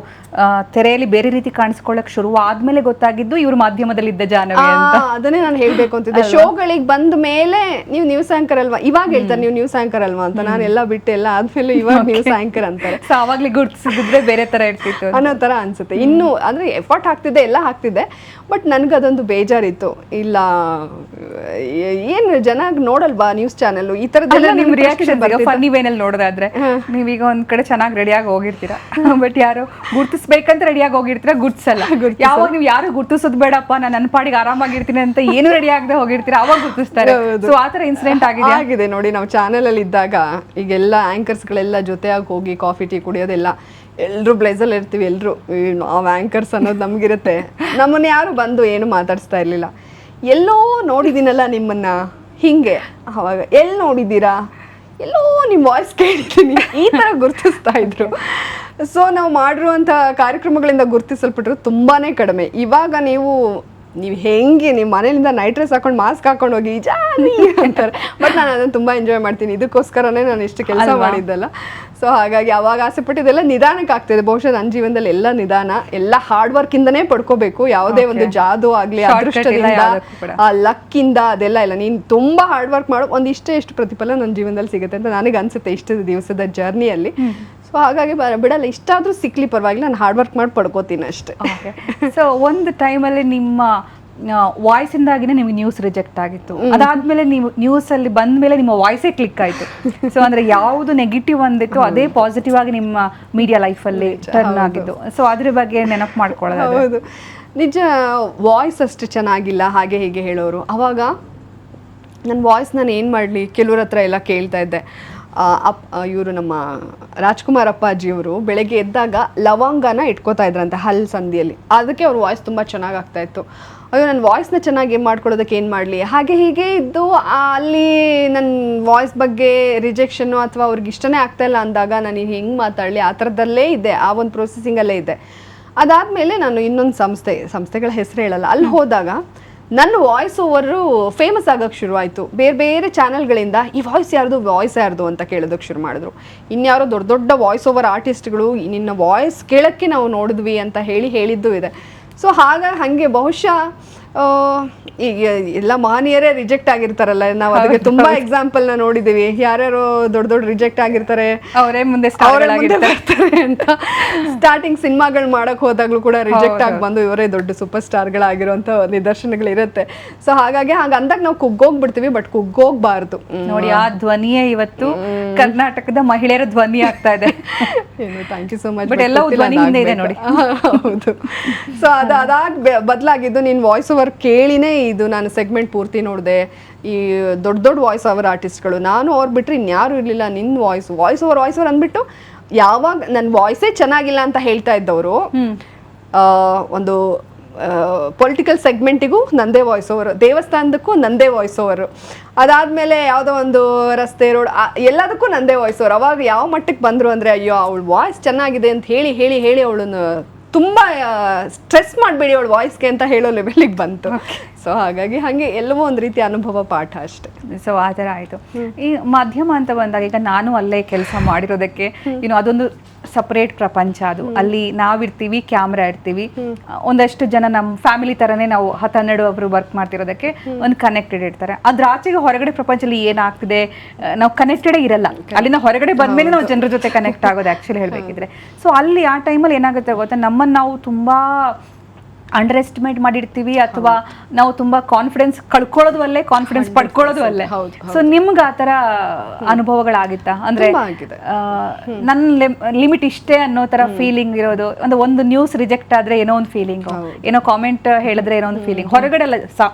ತೆರೆಯಲ್ಲಿ ಬೇರೆ ರೀತಿ ಕಾಣಿಸ್ಕೊಳ್ಳಕ್ ಶುರು ಆದ್ಮೇಲೆ ಗೊತ್ತಾಗಿದ್ದು ಇವ್ರು ಮಾಧ್ಯಮದಲ್ಲಿ ಇದ್ದ ಜಾನವಿ ಅಂತ. ಅದನ್ನೇ ನಾನು ಹೇಳ್ಬೇಕು ಅಂತಿದ್ದೆ. ಶೋಗಳಿಗೆ ಬಂದ ಮೇಲೆ ನೀವು ನ್ಯೂಸ್ ಆಂಕರ್ ಅಲ್ವಾ, ಇವಾಗ ಹೇಳ್ತಾರೆ ನೀವು ನ್ಯೂಸ್ ಆಂಕರ್ ಅಲ್ವಾ ಅಂತ. ನಾನು ಎಲ್ಲ ಬಿಟ್ಟು ಎಲ್ಲ ಆದ್ಮೇಲೆ ಇವಾಗ ನ್ಯೂಸ್ ಆಂಕರ್ ಅಂತಾರೆ. ಸೊ ಅವಾಗ್ಲೇ ಗುರ್ತಿಸಿದ್ರೆ ಬೇರೆ ತರ ಇರ್ತಿತ್ತು ಅನ್ನೋ ತರ ಅನ್ಸುತ್ತೆ. ಇನ್ನು ಅಂದ್ರೆ ಎಫರ್ಟ್ ಹಾಕ್ತಿದ್ದೆ, ಎಲ್ಲ ಹಾಕ್ತಿದ್ದೆ. ಬಟ್ ನನ್ಗೆ ಅದೊಂದು ಬೇಜಾರಿತ್ತು. ಇಲ್ಲ ಏನು ಜನ ನೋಡಲ್ವಾ ನ್ಯೂಸ್ ಚಾನೆಲ್ ಈ ತರದೆಲ್ಲ. ನಿಮ್ ರಿಯಾಕ್ಷನ್ ಫನ್ನಿ ವೇನಲ್ಲಿ ನೋಡೋದಾದ್ರೆ ನೀವೀಗ ಒಂದ್ ಕಡೆ ಚೆನ್ನಾಗಿ ರೆಡಿಯಾಗಿ ಹೋಗಿರ್ತೀರಾ, ಬಟ್ ಯಾರು ಗುರ್ತಿಸ್ಬೇಕಂತ ರೆಡಿಯಾಗಿ ಹೋಗಿರ್ತೀರಾ, ಗುರ್ತಿಸಲ್ಲ. ಯಾವಾಗ ನೀವು ಯಾರು ಗುರ್ತಿಸೋದು ಬೇಡಪ್ಪ, ನಾನು ನನ್ನ ಪಾಡಿಗೆ ಆರಾಮಾಗಿರ್ತೀನಿ ಅಂತ ಏನು ರೆಡಿ ಆಗದೆ ಹೋಗಿರ್ತೀರಾ, ಅವಾಗ ಗುರ್ತಿಸ್ತಾರೆ. ಸೊ ಆತರ ಇನ್ಸಿಡೆಂಟ್ ಆಗಿದೆ ನೋಡಿ. ನಾವು ಚಾನೆಲ್ ಅಲ್ಲಿ ಇದ್ದಾಗ ಈಗೆಲ್ಲ ಆಂಕರ್ಸ್ ಗಳೆಲ್ಲ ಜೊತೆಯಾಗಿ ಹೋಗಿ ಕಾಫಿ ಟೀ ಕುಡಿಯೋದೆಲ್ಲ, ಎಲ್ರು ಬ್ಲೇಸಲ್ಲಿ ಇರ್ತೀವಿ. ಎಲ್ರು ನಾವು ಆಂಕರ್ಸ್ ಅನ್ನೋದು ನಮ್ಗಿರುತ್ತೆ. ನಮ್ಮನ್ನ ಯಾರು ಬಂದು ಏನು ಮಾತಾಡಿಸ್ತಾ ಇರ್ಲಿಲ್ಲ. ಎಲ್ಲೋ ನೋಡಿದ್ದೀನಲ್ಲ ನಿಮ್ಮನ್ನ, ಹಿಂಗೆ ಅವಾಗ ಎಲ್ಲಿ ನೋಡಿದ್ದೀರಾ, ಎಲ್ಲೋ ನಿಮ್ಮ ವಾಯ್ಸ್ ಕೇಳಿದ್ದೀನಿ, ಈ ಥರ ಗುರ್ತಿಸ್ತಾ ಇದ್ರು. ಸೊ ನಾವು ಮಾಡಿರುವಂಥ ಕಾರ್ಯಕ್ರಮಗಳಿಂದ ಗುರ್ತಿಸಲ್ಪಟ್ಟರು ತುಂಬಾ ಕಡಿಮೆ. ಇವಾಗ ನೀವು ಹೆಂಗೆ ನಿಮ್ಮ ಮನೆಯಿಂದ ನೈಟ್ ಡ್ರೆಸ್ ಹಾಕೊಂಡು ಮಾಸ್ಕ್ ಹಾಕೊಂಡು ಹೋಗಿ ಜಾಲಿ ಅಂತಾರೆ. ಬಟ್ ನಾನು ಅದನ್ನು ತುಂಬ ಎಂಜಾಯ್ ಮಾಡ್ತೀನಿ. ಇದಕ್ಕೋಸ್ಕರನೇ ನಾನು ಇಷ್ಟು ಕೆಲಸ ಮಾಡಿದ್ದಲ್ಲ. ಸೊ ಹಾಗಾಗಿ ಅವಾಗ ಆಸೆ ಪಟ್ಟಿದ್ದೆಲ್ಲ ನಿಧಾನಕ್ಕೆ ಆಗ್ತಿದೆ. ಬಹುಶಃ ನನ್ನ ಜೀವನದಲ್ಲಿ ಎಲ್ಲ ನಿಧಾನ, ಎಲ್ಲ ಹಾರ್ಡ್ ವರ್ಕ್ ಇಂದನೇ ಪಡ್ಕೋಬೇಕು. ಯಾವುದೇ ಒಂದು ಜಾದು ಆಗ್ಲಿ, ಅದೃಷ್ಟದಿಂದ, ಲಕ್ಕಿಂದ ಅದೆಲ್ಲ ಇಲ್ಲ. ನೀನು ತುಂಬಾ ಹಾರ್ಡ್ ವರ್ಕ್ ಮಾಡು, ಎಷ್ಟು ಪ್ರತಿಫಲ ನನ್ನ ಜೀವನದಲ್ಲಿ ಸಿಗುತ್ತೆ ಅಂತ ನನಗೆ ಅನ್ಸುತ್ತೆ ಇಷ್ಟು ದಿವಸದ ಜರ್ನಿಯಲ್ಲಿ. ಸೊ ಹಾಗಾಗಿ ಬಿಡಲ್ಲ, ಇಷ್ಟಾದ್ರೂ ಸಿಕ್ಲಿ ಪರವಾಗಿಲ್ಲ, ನಾನು ಹಾರ್ಡ್ ವರ್ಕ್ ಮಾಡಿ ಪಡ್ಕೋತೀನಿ ಅಷ್ಟೇ. ಸೊ ಒಂದು ಟೈಮಲ್ಲಿ ನಿಮ್ಮ ವಾಯ್ಸ್ ಇಂದಾಗಿನೇ ನಿಮ್ಗೆ ನ್ಯೂಸ್ ರಿಜೆಕ್ಟ್ ಆಗಿತ್ತು. ಅದಾದ್ಮೇಲೆ ನೀವು ನ್ಯೂಸ್ ಅಲ್ಲಿ ಬಂದ್ಮೇಲೆ ನಿಮ್ಮ ವಾಯ್ಸೇ ಕ್ಲಿಕ್ ಆಯ್ತು. ಸೊ ಅಂದ್ರೆ ಯಾವುದು ನೆಗೆಟಿವ್ ಅಂದಿತ್ತು ಅದೇ ಪಾಸಿಟಿವ್ ಆಗಿ ನಿಮ್ಮ ಮೀಡಿಯಾ ಲೈಫ್ ಅಲ್ಲಿ ಟರ್ನ್ ಆಗಿದ್ದು. ಸೊ ಅದ್ರ ಬಗ್ಗೆ ನೆನಪು ಮಾಡ್ಕೊಳ್ಳೋದು. ಹೌದು, ನಿಜ. ವಾಯ್ಸ್ ಅಷ್ಟು ಚೆನ್ನಾಗಿಲ್ಲ ಹಾಗೆ ಹೀಗೆ ಹೇಳೋರು. ಅವಾಗ ನನ್ನ ವಾಯ್ಸ್ ನಾನು ಏನು ಮಾಡಲಿ, ಕೆಲವ್ರ ಹತ್ರ ಎಲ್ಲ ಕೇಳ್ತಾ ಇದ್ದೆ. ಇವರು ನಮ್ಮ ರಾಜ್ಕುಮಾರ್ ಅಪ್ಪಾಜಿಯವರು ಬೆಳಗ್ಗೆ ಎದ್ದಾಗ ಲವಂಗನ ಇಟ್ಕೋತಾ ಇದ್ರಂತೆ ಹಲ್ ಸಂದಿಯಲ್ಲಿ. ಅದಕ್ಕೆ ಅವ್ರ ವಾಯ್ಸ್ ತುಂಬ ಚೆನ್ನಾಗಿ ಆಗ್ತಾ ಇತ್ತು. ಅಯ್ಯೋ ನನ್ನ ವಾಯ್ಸ್ನ ಚೆನ್ನಾಗಿ ಮಾಡ್ಕೊಳ್ಳೋದಕ್ಕೆ ಏನು ಮಾಡಲಿ, ಹಾಗೆ ಹೀಗೆ ಇದ್ದು ಅಲ್ಲಿ ನನ್ನ ವಾಯ್ಸ್ ಬಗ್ಗೆ ರಿಜೆಕ್ಷನ್ನು ಅಥವಾ ಅವ್ರಿಗೆ ಇಷ್ಟನೇ ಆಗ್ತಾಯಿಲ್ಲ ಅಂದಾಗ ನಾನು ಹೆಂಗೆ ಮಾತಾಡಲಿ ಆ ಥರದಲ್ಲೇ ಇದ್ದೆ, ಆ ಒಂದು ಪ್ರೊಸೆಸಿಂಗಲ್ಲೇ ಇದ್ದೆ. ಅದಾದಮೇಲೆ ನಾನು ಇನ್ನೊಂದು ಸಂಸ್ಥೆಗಳ ಹೆಸರು ಹೇಳಲ್ಲ, ಅಲ್ಲಿ ಹೋದಾಗ ನನ್ನ ವಾಯ್ಸ್ ಓವರು ಫೇಮಸ್ ಆಗೋಕ್ಕೆ ಶುರುವಾಯಿತು. ಬೇರೆ ಬೇರೆ ಚಾನಲ್ಗಳಿಂದ ಈ ವಾಯ್ಸ್ ಯಾರ್ದು ಅಂತ ಕೇಳೋದಕ್ಕೆ ಶುರು ಮಾಡಿದ್ರು. ಇನ್ಯಾರೋ ದೊಡ್ಡ ದೊಡ್ಡ ವಾಯ್ಸ್ ಓವರ್ ಆರ್ಟಿಸ್ಟ್ಗಳು ನಿನ್ನ ವಾಯ್ಸ್ ಕೇಳೋಕ್ಕೆ ನಾವು ನೋಡಿದ್ವಿ ಅಂತ ಹೇಳಿದ್ದು ಇದೆ. ಸೊ ಹಾಗೆ ಬಹುಶಃ ಈಗ ಎಲ್ಲ ಮಹನೀಯರೇ ರಿಜೆಕ್ಟ್ ಆಗಿರ್ತಾರಲ್ಲ, ನಾವು ಅದಕ್ಕೆ ತುಂಬಾ ಎಕ್ಸಾಂಪಲ್ನ ನೋಡಿದ್ದೀವಿ. ಯಾರ್ಯಾರು ದೊಡ್ಡ ರಿಜೆಕ್ಟ್ ಆಗಿರ್ತಾರೆ, ಅವರೇ ಮುಂದೆ ಅಂತ. ಸ್ಟಾರ್ಟಿಂಗ್ ಸಿನಿಮಾಗಳು ಮಾಡಕ್ ಹೋದಾಗ್ಲೂ ಕೂಡ ರಿಜೆಕ್ಟ್ ಆಗಿ ಬಂದು ಇವರೇ ದೊಡ್ಡ ಸೂಪರ್ ಸ್ಟಾರ್ಗಳಾಗಿರುವಂತ ನಿದರ್ಶನಗಳಿರುತ್ತೆ. ಸೊ ಹಾಗಾಗಿ ಅಂದಾಗ ನಾವು ಕುಗ್ಗೋಗ್ಬಿಡ್ತೀವಿ, ಬಟ್ ಕುಗ್ಗೋಗ್ಬಾರ್ದು. ನೋಡಿ, ಆ ಧ್ವನಿಯೇ ಇವತ್ತು ಕರ್ನಾಟಕದ ಮಹಿಳೆಯರ ಧ್ವನಿ ಆಗ್ತಾ ಇದೆ. Thank you so much. But ಎಲ್ಲ ಧ್ವನಿ ಹಿಂದೆ ಇದೆ ನೋಡಿ. ಹೌದು. ಸೊ ಅದಾಗಿ ಬದಲಾಗಿದ್ದು ನಿನ್ನ ವಾಯ್ಸ್ ಓವರ್ ಕೇಳಿನೇ ಇದು ನಾನು ಸೆಗ್ಮೆಂಟ್ ಪೂರ್ತಿ ನೋಡಿದೆ. ಈ ದೊಡ್ಡ ವಾಯ್ಸ್ ಓವರ್ ಆರ್ಟಿಸ್ಟ್ಗಳು, ನಾನು ಅವ್ರು ಬಿಟ್ಟರೆ ಇನ್ಯಾರು ಇರಲಿಲ್ಲ. ನಿನ್ನ ವಾಯ್ಸ್ ಓವರ್ ಅಂದ್ಬಿಟ್ಟು ಯಾವಾಗ ನನ್ನ ವಾಯ್ಸೇ ಚೆನ್ನಾಗಿಲ್ಲ ಅಂತ ಹೇಳ್ತಾ ಇದ್ದವರು, ಒಂದು ಪೊಲಿಟಿಕಲ್ ಸೆಗ್ಮೆಂಟಿಗೂ ನಂದೇ ವಾಯ್ಸ್ ಓವರ್, ದೇವಸ್ಥಾನದಕ್ಕೂ ನಂದೇ ವಾಯ್ಸ್ ಓವರ್, ಅದಾದಮೇಲೆ ಯಾವುದೋ ಒಂದು ರಸ್ತೆ ರೋಡ್ ಎಲ್ಲದಕ್ಕೂ ನಂದೇ ವಾಯ್ಸ್ ಓವರ್. ಅವಾಗ ಯಾವ ಮಟ್ಟಕ್ಕೆ ಬಂದರು ಅಂದರೆ, ಅಯ್ಯೋ ಅವಳು ವಾಯ್ಸ್ ಚೆನ್ನಾಗಿದೆ ಅಂತ ಹೇಳಿ ಅವಳನ್ನು ತುಂಬ ಸ್ಟ್ರೆಸ್ ಮಾಡಬೇಡಿ ಅವಳು ವಾಯ್ಸ್ಗೆ ಅಂತ ಹೇಳೋ ಲೆವೆಲಿಗೆ ಬಂತು. ಸೊ ಹಾಗಾಗಿ ಹಾಗೆ ಎಲ್ಲವೋ ಒಂದು ರೀತಿ ಅನುಭವ ಪಾಠ ಅಷ್ಟೇ. ಸೊ ಆ ಥರ ಆಯಿತು. ಈ ಮಾಧ್ಯಮ ಅಂತ ಬಂದಾಗ ಈಗ ನಾನು ಅಲ್ಲೇ ಕೆಲಸ ಮಾಡಿರೋದಕ್ಕೆ ಅದೊಂದು ಸಪ್ರೇಟ್ ಪ್ರಪಂಚ. ಅದು ಅಲ್ಲಿ ನಾವಿರ್ತೀವಿ, ಕ್ಯಾಮ್ರಾ ಇರ್ತೀವಿ, ಒಂದಷ್ಟು ಜನ ನಮ್ಮ ಫ್ಯಾಮಿಲಿ ಥರನೇ ನಾವು 10-12 ಒಬ್ರು ವರ್ಕ್ ಮಾಡ್ತಿರೋದಕ್ಕೆ ಒಂದು ಕನೆಕ್ಟೆಡ್ ಇರ್ತಾರೆ. ಅದ್ರ ಆಚೆಗೆ ಹೊರಗಡೆ ಪ್ರಪಂಚದಲ್ಲಿ ಏನಾಗ್ತಿದೆ ನಾವು ಕನೆಕ್ಟೆಡೇ ಇರಲ್ಲ. ಅಲ್ಲಿಂದ ಹೊರಗಡೆ ಬಂದ್ಮೇಲೆ ನಾವು ಜನರ ಜೊತೆ ಕನೆಕ್ಟ್ ಆಗೋದು ಆ್ಯಕ್ಚುಲಿ ಹೇಳಬೇಕಿದ್ರೆ. ಸೊ ಅಲ್ಲಿ ಆ ಟೈಮಲ್ಲಿ ಏನಾಗುತ್ತೆ ಗೊತ್ತಾ, ನಮ್ಮನ್ನು ನಾವು ತುಂಬ ಅಂಡರ್ ಎಸ್ಟಿಮೇಟ್ ಮಾಡಿರ್ತೀವಿ, ಅಥವಾ ನಾವು ತುಂಬಾ ಕಾನ್ಫಿಡೆನ್ಸ್ ಕಳ್ಕೊಳ್ಳೋದು ಅಲ್ಲೇ, ಕಾನ್ಫಿಡೆನ್ಸ್ ಪಡ್ಕೊಳ್ಳೋದು ಅಲ್ಲೇ. ಸೊ ನಿಮ್ಗೆ ಆ ಥರ ಅನುಭವಗಳಾಗಿತ್ತಾ? ಅಂದ್ರೆ ನನ್ನ ಲಿಮಿಟ್ ಇಷ್ಟೇ ಅನ್ನೋ ಥರ ಫೀಲಿಂಗ್ ಇರೋದು. ಒಂದು ನ್ಯೂಸ್ ರಿಜೆಕ್ಟ್ ಆದ್ರೆ ಏನೋ ಒಂದು ಫೀಲಿಂಗ್, ಏನೋ ಕಾಮೆಂಟ್ ಹೇಳಿದ್ರೆ ಏನೋ ಒಂದು ಫೀಲಿಂಗ್, ಹೊರಗಡೆ ಅಲ್ಲ,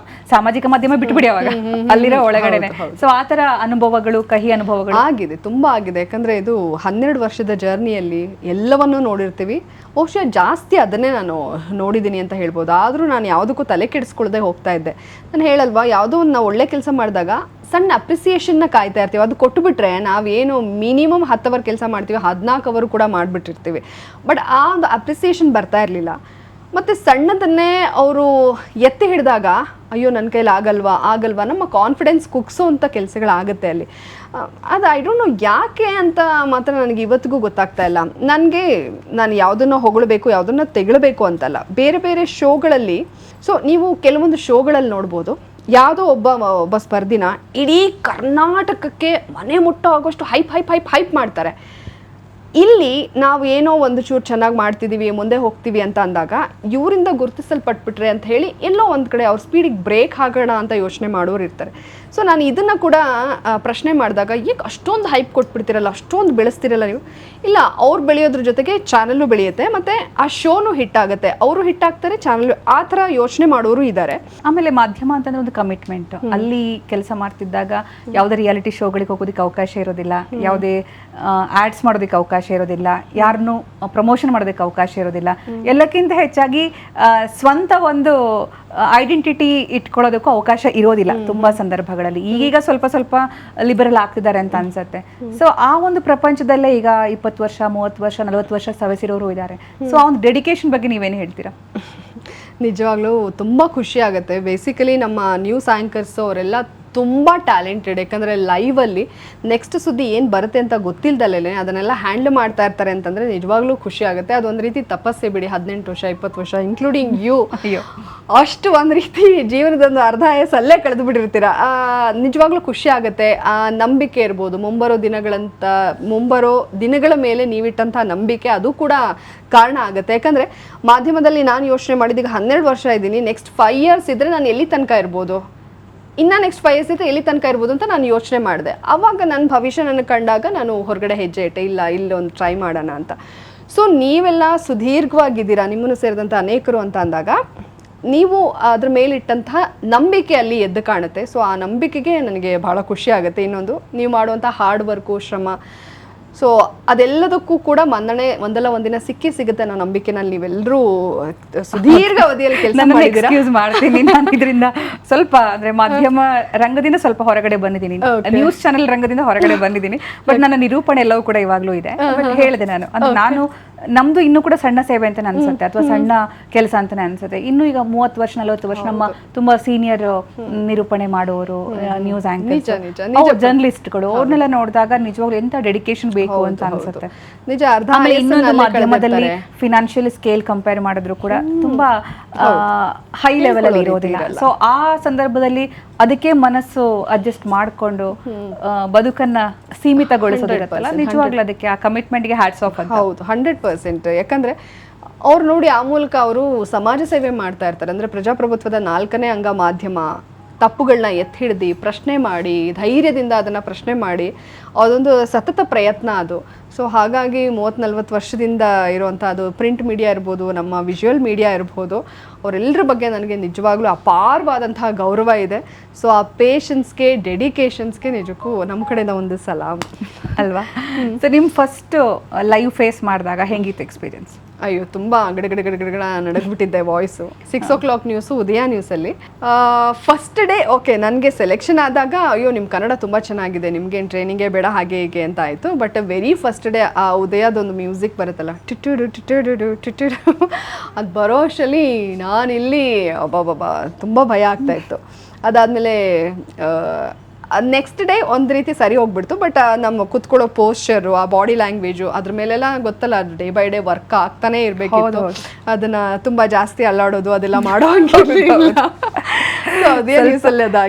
ಸಾಮಾಜಿಕ ಮಾಧ್ಯಮ ಬಿಟ್ಬಿಡಿ ಅವಾಗ, ಅಲ್ಲಿರೋ ಒಳಗಡೆನೆ. ಸೊ ಆ ಥರ ಅನುಭವಗಳು, ಕಹಿ ಅನುಭವಗಳು ಆಗಿದೆ, ತುಂಬಾ ಆಗಿದೆ. ಯಾಕಂದ್ರೆ ಇದು 12 ವರ್ಷದ ಜರ್ನಿಯಲ್ಲಿ ಎಲ್ಲವನ್ನೂ ನೋಡಿರ್ತೀವಿ. ಬಹುಶಃ ಜಾಸ್ತಿ ಅದನ್ನೇ ನಾನು ನೋಡಿದ್ದೀನಿ ಅಂತ ಹೇಳ್ಬೋದು. ಆದರೂ ನಾನು ಯಾವುದಕ್ಕೂ ತಲೆ ಕೆಡಿಸ್ಕೊಳ್ಳದೆ ಹೋಗ್ತಾ ಇದ್ದೆ. ನಾನು ಹೇಳಲ್ವಾ, ಯಾವುದೋ ಒಂದು ನಾವು ಒಳ್ಳೆ ಕೆಲಸ ಮಾಡಿದಾಗ ಸಣ್ಣ ಅಪ್ರಿಸಿಯೇಷನ್ನ ಕಾಯ್ತಾ ಇರ್ತೀವಿ. ಅದು ಕೊಟ್ಟುಬಿಟ್ರೆ ನಾವೇನು ಮಿನಿಮಮ್ 10 ಅವರ್ ಕೆಲಸ ಮಾಡ್ತೀವಿ, 14 ಅವರು ಕೂಡ ಮಾಡಿಬಿಟ್ಟಿರ್ತೀವಿ. ಬಟ್ ಆ ಒಂದು ಅಪ್ರಿಸಿಯೇಷನ್ ಬರ್ತಾ ಇರಲಿಲ್ಲ. ಮತ್ತು ಸಣ್ಣದನ್ನೇ ಅವರು ಎತ್ತಿ ಹಿಡಿದಾಗ ಅಯ್ಯೋ ನನ್ನ ಕೈಲಿ ಆಗಲ್ವಾ ನಮ್ಮ ಕಾನ್ಫಿಡೆನ್ಸ್ ಕುಗ್ಸೋವಂಥ ಕೆಲಸಗಳಾಗುತ್ತೆ ಅಲ್ಲಿ. ಅದು ಐ ಡೋಂಟ್ ನೋ ಯಾಕೆ ಅಂತ ಮಾತ್ರ ನನಗೆ ಇವತ್ತಿಗೂ ಗೊತ್ತಾಗ್ತಾ ಇಲ್ಲ. ನಾನು ಯಾವುದನ್ನು ಹೊಗಳಬೇಕು ಯಾವುದನ್ನು ತೆಗಳಬೇಕು ಅಂತಲ್ಲ, ಬೇರೆ ಬೇರೆ ಶೋಗಳಲ್ಲಿ. ಸೊ ನೀವು ಕೆಲವೊಂದು ಶೋಗಳಲ್ಲಿ ನೋಡ್ಬೋದು, ಯಾವುದೋ ಒಬ್ಬ ಸ್ಪರ್ಧಿನ ಇಡೀ ಕರ್ನಾಟಕಕ್ಕೆ ಮನೆ ಮುಟ್ಟೋ ಆಗೋಷ್ಟು ಹೈಪ್ ಮಾಡ್ತಾರೆ. ಇಲ್ಲಿ ನಾವು ಏನೋ ಒಂದು ಚೂರು ಚೆನ್ನಾಗಿ ಮಾಡ್ತಿದ್ದೀವಿ, ಮುಂದೆ ಹೋಗ್ತೀವಿ ಅಂತ ಅಂದಾಗ ಇವರಿಂದ ಗುರುತಿಸಲ್ಪಟ್ಬಿಟ್ರೆ ಅಂತ ಹೇಳಿ ಎಲ್ಲೋ ಒಂದು ಕಡೆ ಅವ್ರ ಸ್ಪೀಡಿಗೆ ಬ್ರೇಕ್ ಹಾಕೋಣ ಅಂತ ಯೋಚನೆ ಮಾಡೋರು ಇರ್ತಾರೆ. ಸೊ ನಾನು ಇದನ್ನು ಕೂಡ ಪ್ರಶ್ನೆ ಮಾಡಿದಾಗ, ಈಗ ಅಷ್ಟೊಂದು ಹೈಪ್ ಕೊಟ್ಬಿಡ್ತಿರಲ್ಲ, ಅಷ್ಟೊಂದು ಬೆಳೆಸ್ತಿರಲ್ಲ ನೀವು? ಇಲ್ಲ, ಅವ್ರು ಬೆಳೆಯೋದ್ರ ಜೊತೆಗೆ ಚಾನಲ್ಲು ಬೆಳೆಯುತ್ತೆ, ಮತ್ತು ಆ ಶೋನು ಹಿಟ್ ಆಗುತ್ತೆ, ಅವರು ಹಿಟ್ ಆಗ್ತಾರೆ, ಚಾನಲ್, ಆ ಥರ ಯೋಚನೆ ಮಾಡೋರು ಇದ್ದಾರೆ. ಆಮೇಲೆ ಮಾಧ್ಯಮ ಅಂತಂದ್ರೆ ಒಂದು ಕಮಿಟ್ಮೆಂಟ್. ಅಲ್ಲಿ ಕೆಲಸ ಮಾಡ್ತಿದ್ದಾಗ ಯಾವುದೇ ರಿಯಾಲಿಟಿ ಶೋಗಳಿಗೆ ಹೋಗೋದಕ್ಕೆ ಅವಕಾಶ ಇರೋದಿಲ್ಲ, ಯಾವುದೇ ಆಡ್ಸ್ ಮಾಡೋದಕ್ಕೆ ಅವಕಾಶ ಇರೋದಿಲ್ಲ, ಯಾರನ್ನು ಪ್ರಮೋಷನ್ ಮಾಡೋದಕ್ಕೆ ಅವಕಾಶ ಇರೋದಿಲ್ಲ. ಎಲ್ಲಕ್ಕಿಂತ ಹೆಚ್ಚಾಗಿ ಸ್ವಂತ ಒಂದು ಐಡೆಂಟಿಟಿ ಇಟ್ಕೊಳ್ಳೋದಕ್ಕೂ ಅವಕಾಶ ಇರೋದಿಲ್ಲ ತುಂಬಾ ಸಂದರ್ಭಗಳಲ್ಲಿ. ಈಗೀಗ ಸ್ವಲ್ಪ ಲಿಬರಲ್ ಆಗ್ತಿದ್ದಾರೆ ಅಂತ ಅನ್ಸುತ್ತೆ. ಸೊ ಆ ಒಂದು ಪ್ರಪಂಚದಲ್ಲೇ ಈಗ 20 ವರ್ಷ 30 ವರ್ಷ 40 ವರ್ಷ ಸವೆಸಿರೋರು ಇದ್ದಾರೆ. ಸೊ ಆ ಒಂದು ಡೆಡಿಕೇಶನ್ ಬಗ್ಗೆ ನೀವೇನು ಹೇಳ್ತೀರಾ? ನಿಜವಾಗ್ಲೂ ತುಂಬ ಖುಷಿ ಆಗುತ್ತೆ. ಬೇಸಿಕಲಿ ನಮ್ಮ ನ್ಯೂಸ್ ಆ್ಯಂಕರ್ಸು ಅವರೆಲ್ಲ ತುಂಬ ಟ್ಯಾಲೆಂಟೆಡ್. ಯಾಕಂದರೆ ಲೈವಲ್ಲಿ ನೆಕ್ಸ್ಟ್ ಸುದ್ದಿ ಏನು ಬರುತ್ತೆ ಅಂತ ಗೊತ್ತಿಲ್ದಲ್ಲೇ ಅದನ್ನೆಲ್ಲ ಹ್ಯಾಂಡಲ್ ಮಾಡ್ತಾ ಇರ್ತಾರೆ ಅಂತಂದರೆ ನಿಜವಾಗ್ಲೂ ಖುಷಿ ಆಗುತ್ತೆ. ಅದೊಂದು ರೀತಿ ತಪಸ್ಸೆ ಬಿಡಿ. 18 ವರ್ಷ 20 ವರ್ಷ ಇನ್ಕ್ಲೂಡಿಂಗ್ ಯು, ಅಷ್ಟು ಒಂದು ರೀತಿ ಜೀವನದೊಂದು ಅರ್ಧ ಅಲ್ಲೇ ಕಳೆದು ಬಿಟ್ಟಿರ್ತೀರ. ನಿಜವಾಗ್ಲೂ ಖುಷಿ ಆಗುತ್ತೆ. ಆ ನಂಬಿಕೆ ಇರ್ಬೋದು, ಮುಂಬರೋ ದಿನಗಳ ಮೇಲೆ ನೀವಿಟ್ಟಂಥ ನಂಬಿಕೆ, ಅದು ಕೂಡ ಕಾರಣ ಆಗುತ್ತೆ. ಯಾಕಂದರೆ ಮಾಧ್ಯಮದಲ್ಲಿ ನಾನು ಯೋಚನೆ ಮಾಡಿದ್ದೀಗ 12 ವರ್ಷ ಇದ್ದೀನಿ, ನೆಕ್ಸ್ಟ್ 5 ಇಯರ್ಸ್ ಇದ್ದರೆ ನಾನು ಎಲ್ಲಿ ತನಕ ಇರ್ಬೋದು, ಇನ್ನು ನೆಕ್ಸ್ಟ್ 5 ಇಯರ್ಸ್ ಇದ್ದರೆ ಎಲ್ಲಿ ತನಕ ಇರ್ಬೋದು ಅಂತ ನಾನು ಯೋಚನೆ ಮಾಡಿದೆ. ಆವಾಗ ನನ್ನ ಭವಿಷ್ಯ ನನಗೆ ಕಂಡಾಗ ನಾನು ಹೊರಗಡೆ ಹೆಜ್ಜೆ ಇಟ್ಟೆ, ಇಲ್ಲೊಂದು ಟ್ರೈ ಮಾಡೋಣ ಅಂತ. ಸೊ ನೀವೆಲ್ಲ ಸುದೀರ್ಘವಾಗಿದ್ದೀರಾ, ನಿಮ್ಮನ್ನು ಸೇರಿದಂಥ ಅನೇಕರು ಅಂತ ಅಂದಾಗ ನೀವು ಅದ್ರ ಮೇಲಿಟ್ಟಂತಹ ನಂಬಿಕೆ ಅಲ್ಲಿ ಎದ್ದು ಕಾಣುತ್ತೆ. ಸೊ ಆ ನಂಬಿಕೆಗೆ ನನಗೆ ಭಾಳ ಖುಷಿ ಆಗುತ್ತೆ. ಇನ್ನೊಂದು, ನೀವು ಮಾಡುವಂಥ ಹಾರ್ಡ್ ವರ್ಕು, ಶ್ರಮ, ಸೊ ಅದೆಲ್ಲದಕ್ಕೂ ಕೂಡ ಮನ್ನಣೆ ಒಂದಲ್ಲ ಒಂದಿನ ಸಿಗುತ್ತೆ ಅನ್ನೋ ನಂಬಿಕೆನಲ್ಲಿ ನೀವೆಲ್ಲರೂ ಸುದೀರ್ಘ ಅವಧಿಯಲ್ಲಿ ಕೆಲಸ ಮಾಡಿದ್ದೀರಾ. ಮಾಡ್ತೀನಿ ನಾನು ಇದರಿಂದ ಸ್ವಲ್ಪ ಅಂದ್ರೆ ಮಾಧ್ಯಮ ರಂಗದಿಂದ ಸ್ವಲ್ಪ ಹೊರಗಡೆ ಬಂದಿದ್ದೀನಿ, ನ್ಯೂಸ್ ಚಾನೆಲ್ ರಂಗದಿಂದ ಹೊರಗಡೆ ಬಂದಿದ್ದೀನಿ. ಬಟ್ ನನ್ನ ನಿರೂಪಣೆ ಎಲ್ಲವೂ ಕೂಡ ಇವಾಗಲೂ ಇದೆ. ಬಟ್ ಹೇಳಿದೆ ನಾನು ನಮ್ದು ಇನ್ನೂ ಕೂಡ ಸಣ್ಣ ಸೇವೆ ಅಂತ ಅನ್ಸುತ್ತೆ, ಅಥವಾ ಸಣ್ಣ ಕೆಲಸ ಅಂತಾನೆ ಅನ್ಸುತ್ತೆ. ಇನ್ನು ಈಗ 30 ವರ್ಷ 40 ವರ್ಷ ನಮ್ಮ ತುಂಬಾ ಸೀನಿಯರ್ ನಿರೂಪಣೆ ಮಾಡೋರು, ನ್ಯೂಸ್ ಆಂಕರ್ಸ್, ಜರ್ನಲಿಸ್ಟ್ಗಳು, ಅವ್ರನ್ನೆಲ್ಲ ನೋಡಿದಾಗ ನಿಜವಾಗ್ಲೂ ಎಂತ ಡೆಡಿಕೇಶನ್ ಬೇಕು ಅಂತ ಅನ್ಸುತ್ತೆ. ನಿಜ. ಆಮೇಲೆ ಇನ್ನೊಂದು, ಮಾಧ್ಯಮದಲ್ಲಿ ಫಿನಾನ್ಷಿಯಲ್ ಸ್ಕೇಲ್ ಕಂಪೇರ್ ಮಾಡಿದ್ರು ಕೂಡ ತುಂಬಾ ಹೈ ಲೆವೆಲ್ ಅಲ್ಲಿ ಇರೋದಿಲ್ಲ. ಸೊ ಆ ಸಂದರ್ಭದಲ್ಲಿ ಅದಕ್ಕೆ ಮನಸ್ಸು ಅಡ್ಜಸ್ಟ್ ಮಾಡಿಕೊಂಡು ಬದುಕನ್ನ ಸೀಮಿತಗೊಳಿಸೋದಿರುತ್ತಲ್ಲ, ನಿಜವಾಗ್ಲೂ ಅದಕ್ಕೆ ಆ ಕಮಿಟ್ಮೆಂಟ್ಗೆ ಹ್ಯಾಟ್ಸ್ ಆಫ್ ಅಂತ. ಹೌದು, 100%. ಯಾಕಂದ್ರೆ ಅವ್ರು ನೋಡಿ ಆ ಮೂಲಕ ಅವರು ಸಮಾಜ ಸೇವೆ ಮಾಡ್ತಾ ಇರ್ತಾರೆ. ಅಂದ್ರೆ ಪ್ರಜಾಪ್ರಭುತ್ವದ 4ನೇ ಅಂಗ ಮಾಧ್ಯಮ, ತಪ್ಪುಗಳನ್ನ ಎತ್ತಿ ಹಿಡಿದು ಪ್ರಶ್ನೆ ಮಾಡಿ, ಧೈರ್ಯದಿಂದ ಅದನ್ನು ಪ್ರಶ್ನೆ ಮಾಡಿ, ಅದೊಂದು ಸತತ ಪ್ರಯತ್ನ ಅದು. ಸೊ ಹಾಗಾಗಿ 30-40 ವರ್ಷದಿಂದ ಇರುವಂಥ ಅದು ಪ್ರಿಂಟ್ ಮೀಡಿಯಾ ಇರ್ಬೋದು, ನಮ್ಮ ವಿಜುವಲ್ ಮೀಡಿಯಾ ಇರ್ಬೋದು, ಅವರೆಲ್ಲರ ಬಗ್ಗೆ ನನಗೆ ನಿಜವಾಗ್ಲೂ ಅಪಾರವಾದಂತಹ ಗೌರವ ಇದೆ. ಸೊ ಆ ಪೇಷನ್ಸ್ಗೆ, ಡೆಡಿಕೇಶನ್ಸ್ಗೆ ನಿಜಕ್ಕೂ ನಮ್ಮ ಕಡೆಯಿಂದ ಒಂದು ಸಲಾಮ್ ಅಲ್ವಾ. ಸೊ ನಿಮ್ಮ ಫಸ್ಟ್ ಲೈವ್ ಫೇಸ್ ಮಾಡಿದಾಗ ಹೆಂಗಿತ್ತು ಎಕ್ಸ್ಪೀರಿಯನ್ಸ್? ಅಯ್ಯೋ, ತುಂಬ ಗಡಗಡ ನಡಗ್ಬಿಟ್ಟಿದ್ದೆ ವಾಯ್ಸು. 6 o'clock ನ್ಯೂಸು, ಉದಯ ನ್ಯೂಸಲ್ಲಿ ಫಸ್ಟ್ ಡೇ. ಓಕೆ, ನನಗೆ ಸೆಲೆಕ್ಷನ್ ಆದಾಗ ಅಯ್ಯೋ ನಿಮ್ಮ ಕನ್ನಡ ತುಂಬ ಚೆನ್ನಾಗಿದೆ, ನಿಮ್ಗೇನು ಟ್ರೈನಿಂಗೇ ಬೇಡ ಹಾಗೆ ಹೀಗೆ ಅಂತ ಆಯಿತು. ಬಟ್ ವೆರಿ ಫಸ್ಟ್ ಡೇ ಆ ಉದಯದೊಂದು ಮ್ಯೂಸಿಕ್ ಬರುತ್ತಲ್ಲ, ಟಿಟುಡು ಟಿಟುಡು ಟಿಟುಡು, ಅದು ಬರೋ ಅಷ್ಟರಲ್ಲಿ ನಾನಿಲ್ಲಿ ಅಬ್ಬಬ್ಬಾ ತುಂಬ ಭಯ ಆಗ್ತಾಯಿತ್ತು. ಅದಾದಮೇಲೆ ನೆಕ್ಸ್ಟ್ ಡೇ ಒಂದು ರೀತಿ ಸರಿ ಹೋಗ್ಬಿಡ್ತು. ಬಟ್ ನಮ್ಮ ಕುತ್ಕೊಳ್ಳೋ ಪೋಸ್ಚರು, ಆ ಬಾಡಿ ಲ್ಯಾಂಗ್ವೇಜು, ಅದ್ರ ಮೇಲೆಲ್ಲ ಗೊತ್ತಲ್ಲ, ಡೇ ಬೈ ಡೇ ವರ್ಕ್ ಆಗ್ತಾನೆ ಇರಬೇಕಿತ್ತು. ಅದನ್ನ ತುಂಬಾ ಜಾಸ್ತಿ ಅಲ್ಲಾಡೋದು ಅದೆಲ್ಲ ಮಾಡೋ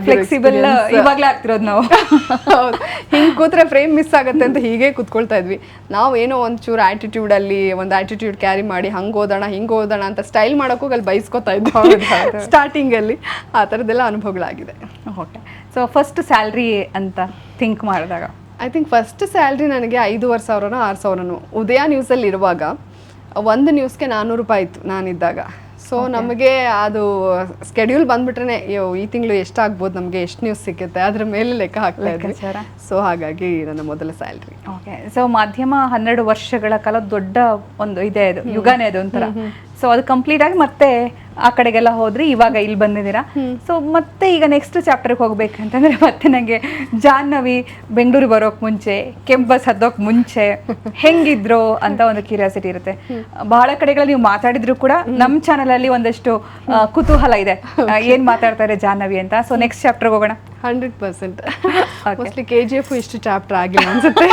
ಫ್ಲೆಕ್ಸಿಬಲ್ ಇವಾಗಲೇ ಆಗ್ತಿರೋದು ನಾವು. ಹಿಂಗೆ ಕೂತ್ರೆ ಫ್ರೇಮ್ ಮಿಸ್ ಆಗುತ್ತೆ ಅಂತ ಹೀಗೆ ಕೂತ್ಕೊಳ್ತಾ ಇದ್ವಿ ನಾವು. ಏನೋ ಒಂಚೂರು ಆ್ಯಟಿಟ್ಯೂಡಲ್ಲಿ ಒಂದು ಆ್ಯಟಿಟ್ಯೂಡ್ ಕ್ಯಾರಿ ಮಾಡಿ ಹಂಗೆ ಓದೋಣ ಹಿಂಗೆ ಓದೋಣ ಅಂತ ಸ್ಟೈಲ್ ಮಾಡೋಕ್ಕೂ ಅಲ್ಲಿ ಬೈಸ್ಕೊತಾ ಇದ್ವಿ ಸ್ಟಾರ್ಟಿಂಗಲ್ಲಿ. ಆ ಥರದ್ದೆಲ್ಲ ಅನುಭವಗಳಾಗಿದೆ. ಓಕೆ. ಸೊ ಫಸ್ಟ್ ಸ್ಯಾಲ್ರಿ ಅಂತ ಥಿಂಕ್ ಮಾಡಿದಾಗ ಐ ಥಿಂಕ್ ಫಸ್ಟ್ ಸ್ಯಾಲ್ರಿ ನನಗೆ 5,500 6,000 ಉದಯ ನ್ಯೂಸಲ್ಲಿ ಇರುವಾಗ. ಒಂದು ನ್ಯೂಸ್ಗೆ 400 ರೂಪಾಯಿ ಇತ್ತು ನಾನಿದ್ದಾಗ. ಸೊ ನಮಗೆ ಅದು ಸ್ಕೆಡ್ಯೂಲ್ ಬಂದ್ಬಿಟ್ರೆ ಈ ತಿಂಗಳು ಎಷ್ಟಾಗ್ಬೋದು, ನಮಗೆ ಎಷ್ಟು ನ್ಯೂಸ್ ಸಿಗುತ್ತೆ ಅದ್ರ ಮೇಲೆ ಲೆಕ್ಕ ಹಾಕ್ತಾ ಇದ್ವಿ. ಸೊ ಹಾಗಾಗಿ ನನ್ನ ಮೊದಲ ಸ್ಯಾಲ್ರಿ. ಓಕೆ. ಸೊ ಮಾಧ್ಯಮ 12 ವರ್ಷಗಳ ಕಾಲ ದೊಡ್ಡ ಒಂದು ಇದೆ, ಅದು ಯುಗನೇ ಅದು ಒಂಥರ. ಸೊ ಸೊ ಅದು ಕಂಪ್ಲೀಟ್ ಆಗಿ ಮತ್ತೆ ಆ ಕಡೆಗೆಲ್ಲ ಹೋದ್ರಿ, ಇವಾಗ ಇಲ್ಲಿ ಬಂದಿದ್ದೀರಾ. ಸೊ ಮತ್ತೆ ಈಗ ನೆಕ್ಸ್ಟ್ ಚಾಪ್ಟರ್ಗೆ ಹೋಗ್ಬೇಕಂತಂದ್ರೆ ಮತ್ತೆ ನನಗೆ ಜಾಹ್ನವಿ ಬೆಂಗಳೂರಿಗೆ ಬರೋಕ್ ಮುಂಚೆ, ಕೆಂಪ್ ಬಸ್ ಹತ್ತೋಕ್ ಮುಂಚೆ ಹೆಂಗಿದ್ರು ಅಂತ ಒಂದು ಕ್ಯೂರಿಯಾಸಿಟಿ ಇರುತ್ತೆ. ಬಹಳ ಕಡೆಗಳಲ್ಲಿ ನೀವು ಮಾತಾಡಿದ್ರು ಕೂಡ ನಮ್ಮ ಚಾನಲ್ ಅಲ್ಲಿ ಒಂದಷ್ಟು ಕುತೂಹಲ ಇದೆ, ಏನ್ ಮಾತಾಡ್ತಾರೆ ಜಾಹ್ನವಿ ಅಂತ. ಸೊ ನೆಕ್ಸ್ಟ್ ಚಾಪ್ಟರ್ಗೆ ಹೋಗೋಣ. 100% ಮೋಸ್ಟ್ಲಿ KGF ಇಷ್ಟು ಚಾಪ್ಟರ್ ಆಗಿಲ್ಲ ಅನ್ಸುತ್ತೆ.